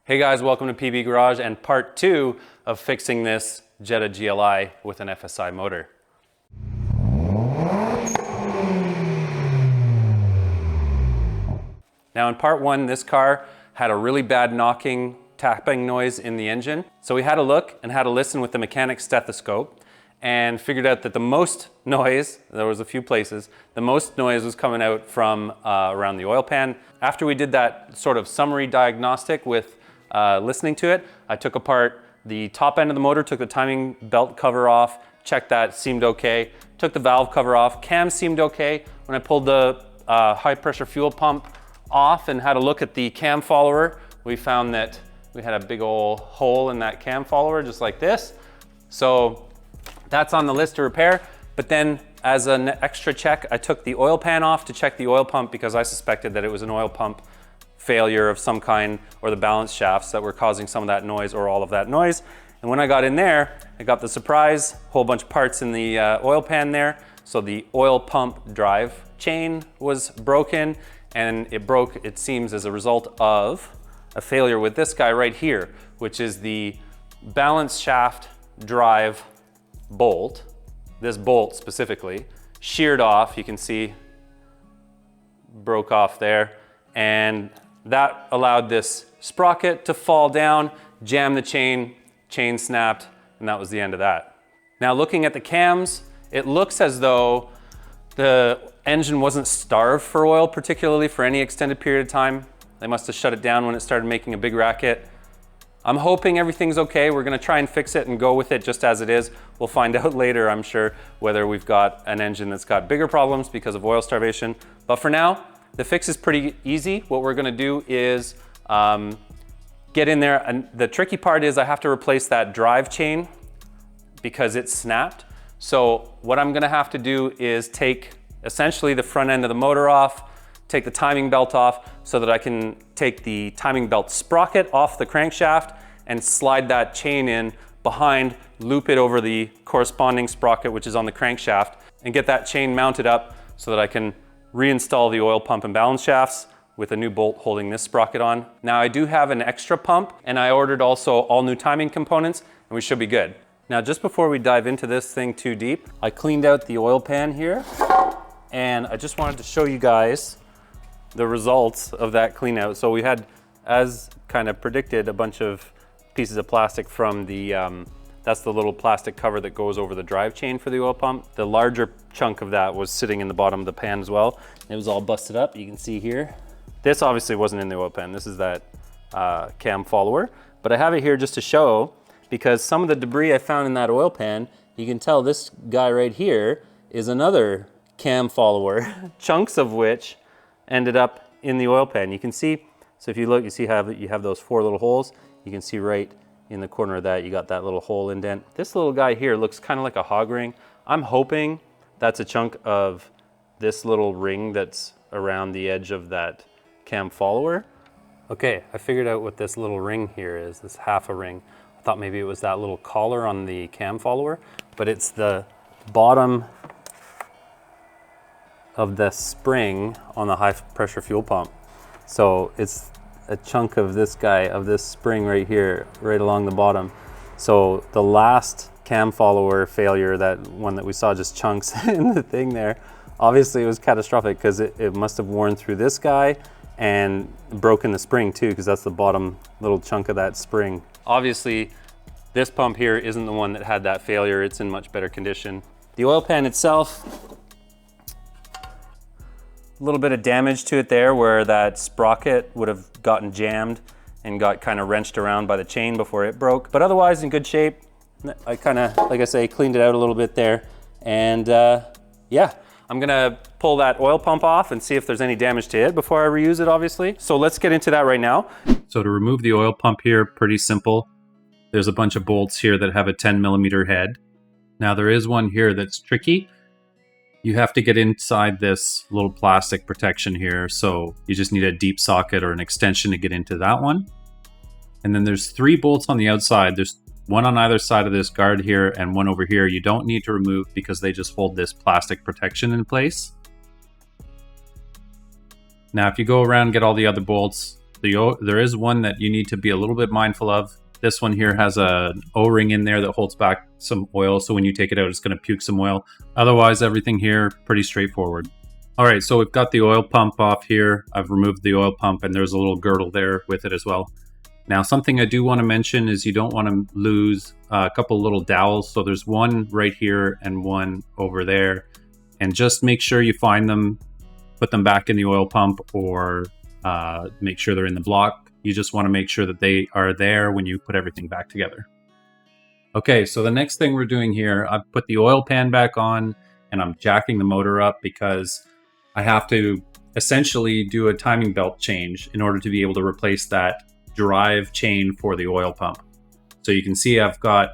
Hey guys, welcome to PB Garage and part 2 of fixing this Jetta GLI with an FSI motor. Now in part 1, this car had a really bad knocking, tapping noise in the engine. So we had a look and had a listen with the mechanic's stethoscope and figured out that the most noise, there was a few places, the most noise was coming out from around the oil pan. After we did that sort of summary diagnostic with listening to it, I took apart the top end of the motor, took the timing belt cover off, checked that, seemed okay. Took the valve cover off, cam seemed okay. When I pulled the high pressure fuel pump off and had a look at the cam follower, we found that we had a big old hole in that cam follower, just like this. So that's on the list to repair. But then as an extra check, I took the oil pan off to check the oil pump because I suspected that it was an oil pump failure of some kind, or the balance shafts that were causing some of that noise or all of that noise. And when I got in there, I got the surprise, whole bunch of parts in the oil pan there. So the oil pump drive chain was broken, and it broke, it seems, as a result of a failure with this guy right here, which is the balance shaft drive bolt. This bolt specifically sheared off, you can see, broke off there, and that allowed this sprocket to fall down, jam the chain snapped, and that was the end of that. Now looking at the cams, it looks as though the engine wasn't starved for oil, particularly for any extended period of time. They must have shut it down when it started making a big racket. I'm hoping everything's okay. We're gonna try and fix it and go with it just as it is. We'll find out later, I'm sure, whether we've got an engine that's got bigger problems because of oil starvation. But for now, the fix is pretty easy. What we're gonna do is get in there, and the tricky part is I have to replace that drive chain because it's snapped. So what I'm gonna have to do is take essentially the front end of the motor off, take the timing belt off so that I can take the timing belt sprocket off the crankshaft and slide that chain in behind, loop it over the corresponding sprocket, which is on the crankshaft, and get that chain mounted up so that I can reinstall the oil pump and balance shafts with a new bolt holding this sprocket on. Now I do have an extra pump, and I ordered also all new timing components, and we should be good. Now just before we dive into this thing too deep, I cleaned out the oil pan here, and I just wanted to show you guys the results of that clean out. So we had, as kind of predicted, a bunch of pieces of plastic from the that's the little plastic cover that goes over the drive chain for the oil pump. The larger chunk of that was sitting in the bottom of the pan as well. It was all busted up, you can see here. This obviously wasn't in the oil pan. This is that cam follower. But I have it here just to show, because some of the debris I found in that oil pan, you can tell this guy right here is another cam follower, chunks of which ended up in the oil pan. You can see, so if you look, you see how you have those 4 little holes. You can see right in the corner of that, you got that little hole indent. This little guy here looks kind of like a hog ring. I'm hoping that's a chunk of this little ring that's around the edge of that cam follower. Okay, I figured out what this little ring here is, this half a ring. I thought maybe it was that little collar on the cam follower, but it's the bottom of the spring on the high pressure fuel pump. So it's a chunk of this guy, of this spring right here, right along the bottom. So the last cam follower failure, that one that we saw just chunks in the thing there, obviously it was catastrophic because it must have worn through this guy and broken the spring too, because that's the bottom little chunk of that spring. Obviously this pump here isn't the one that had that failure. It's in much better condition. The oil pan itself, a little bit of damage to it there where that sprocket would have gotten jammed and got kind of wrenched around by the chain before it broke. But otherwise in good shape. I kind of, like I say, cleaned it out a little bit there. And yeah, I'm gonna pull that oil pump off and see if there's any damage to it before I reuse it, obviously. So let's get into that right now. So to remove the oil pump here, pretty simple. There's a bunch of bolts here that have a 10mm head. Now there is one here that's tricky. You have to get inside this little plastic protection here. So you just need a deep socket or an extension to get into that one. And then there's 3 bolts on the outside. There's one on either side of this guard here and one over here. You don't need to remove because they just hold this plastic protection in place. Now, if you go around and get all the other bolts, there is one that you need to be a little bit mindful of. This one here has an O-ring in there that holds back some oil, so when you take it out, it's going to puke some oil. Otherwise, everything here, pretty straightforward. All right, so we've got the oil pump off here. I've removed the oil pump, and there's a little girdle there with it as well. Now, something I do want to mention is you don't want to lose a couple little dowels. So there's one right here and one over there. And just make sure you find them, put them back in the oil pump, or make sure they're in the block. You just want to make sure that they are there when you put everything back together. Okay, so the next thing we're doing here, I've put the oil pan back on and I'm jacking the motor up because I have to essentially do a timing belt change in order to be able to replace that drive chain for the oil pump. So you can see I've got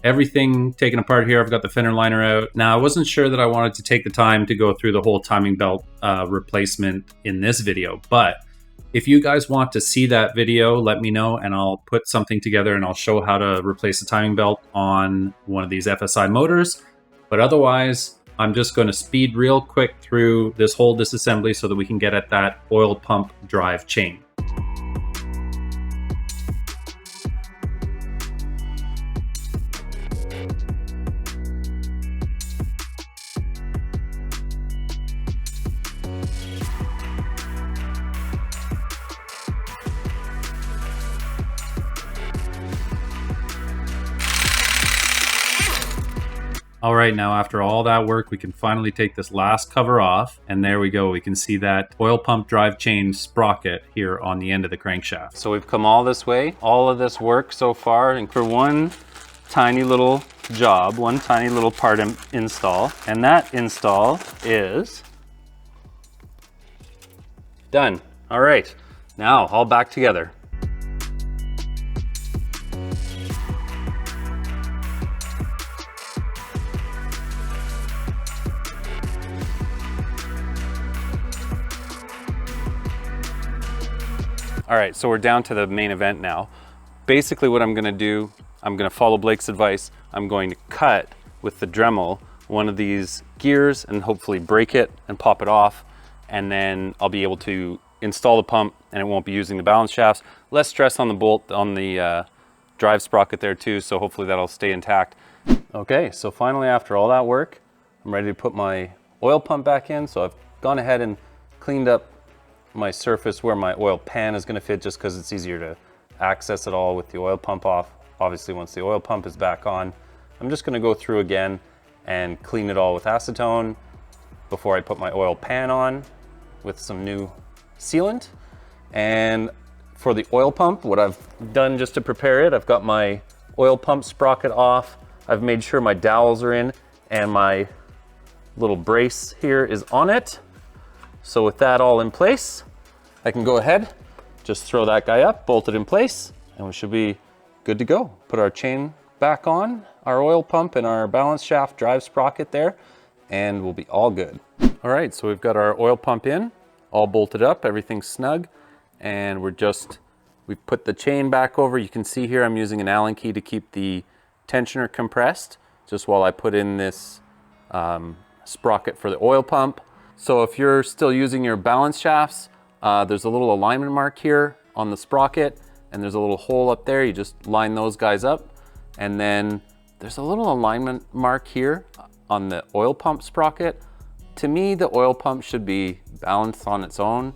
everything taken apart here. I've got the fender liner out. Now, I wasn't sure that I wanted to take the time to go through the whole timing belt replacement in this video, but if you guys want to see that video, let me know and I'll put something together and I'll show how to replace the timing belt on one of these FSI motors. But otherwise, I'm just going to speed real quick through this whole disassembly so that we can get at that oil pump drive chain. All right, now after all that work, we can finally take this last cover off, and there we go. We can see that oil pump drive chain sprocket here on the end of the crankshaft. So we've come all this way, all of this work so far, and for one tiny little job, one tiny little part install, and that install is done. All right, now all back together. All right, so we're down to the main event now. Basically what I'm gonna do, I'm gonna follow Blake's advice. I'm going to cut with the Dremel one of these gears and hopefully break it and pop it off. And then I'll be able to install the pump and it won't be using the balance shafts. Less stress on the bolt, on the drive sprocket there too, so hopefully that'll stay intact. Okay, so finally after all that work, I'm ready to put my oil pump back in. So I've gone ahead and cleaned up my surface where my oil pan is going to fit, just because it's easier to access it all with the oil pump off. Obviously once the oil pump is back on, I'm just going to go through again and clean it all with acetone before I put my oil pan on with some new sealant. And for the oil pump, what I've done just to prepare it, I've got my oil pump sprocket off. I've made sure my dowels are in and my little brace here is on it. So with that all in place, I can go ahead, just throw that guy up, bolt it in place, and we should be good to go. Put our chain back on, our oil pump and our balance shaft drive sprocket there, and we'll be all good. All right, so we've got our oil pump in, all bolted up, everything's snug, and we've put the chain back over. You can see here I'm using an Allen key to keep the tensioner compressed, just while I put in this sprocket for the oil pump. So if you're still using your balance shafts, there's a little alignment mark here on the sprocket, and there's a little hole up there. You just line those guys up. And then there's a little alignment mark here on the oil pump sprocket. To me, the oil pump should be balanced on its own,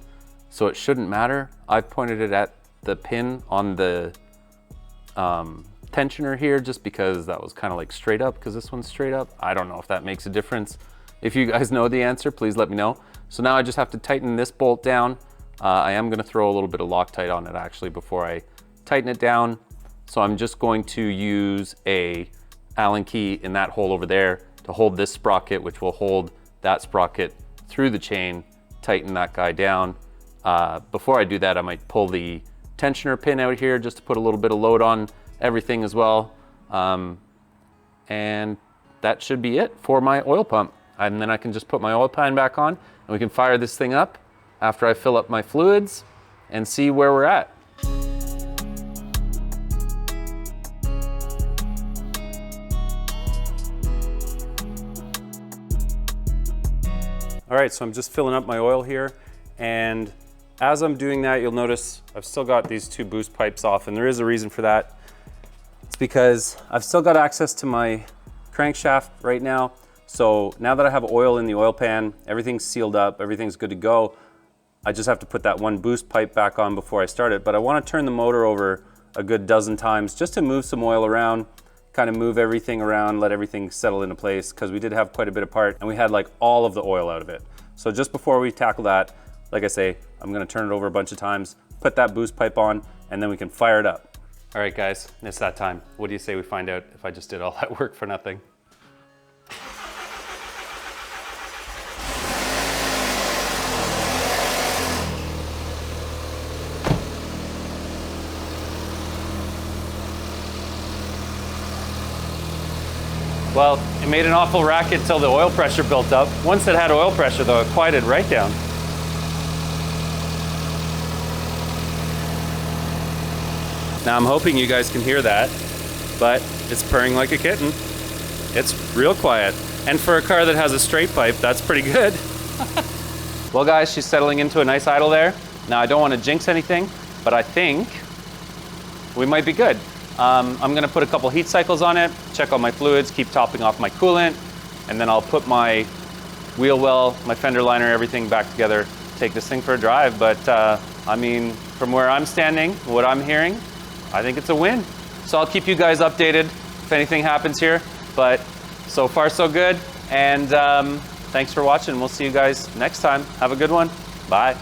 so it shouldn't matter. I've pointed it at the pin on the tensioner here, just because that was kind of like straight up, because this one's straight up. I don't know if that makes a difference. If you guys know the answer, please let me know. So now I just have to tighten this bolt down. I am going to throw a little bit of Loctite on it actually before I tighten it down. So I'm just going to use a Allen key in that hole over there to hold this sprocket, which will hold that sprocket through the chain, tighten that guy down. Before I do that, I might pull the tensioner pin out here just to put a little bit of load on everything as well. And that should be it for my oil pump. And then I can just put my oil pan back on and we can fire this thing up after I fill up my fluids and see where we're at. All right, so I'm just filling up my oil here, and as I'm doing that, you'll notice I've still got these two boost pipes off, and there is a reason for that. It's because I've still got access to my crankshaft right now. So now that I have oil in the oil pan, everything's sealed up, everything's good to go. I just have to put that one boost pipe back on before I start it. But I want to turn the motor over a good dozen times just to move some oil around, kind of move everything around, let everything settle into place, because we did have quite a bit apart and we had like all of the oil out of it. So just before we tackle that, like I say, I'm gonna turn it over a bunch of times, put that boost pipe on, and then we can fire it up. All right guys, it's that time. What do you say we find out if I just did all that work for nothing? Well, it made an awful racket till the oil pressure built up. Once it had oil pressure though, it quieted right down. Now I'm hoping you guys can hear that, but it's purring like a kitten. It's real quiet. And for a car that has a straight pipe, that's pretty good. Well guys, she's settling into a nice idle there. Now I don't want to jinx anything, but I think we might be good. I'm gonna put a couple heat cycles on it, check all my fluids, keep topping off my coolant, and then I'll put my wheel well, my fender liner, everything back together, take this thing for a drive. But I mean, from where I'm standing, what I'm hearing, I think it's a win. So I'll keep you guys updated if anything happens here, but so far so good. And thanks for watching. We'll see you guys next time. Have a good one. Bye.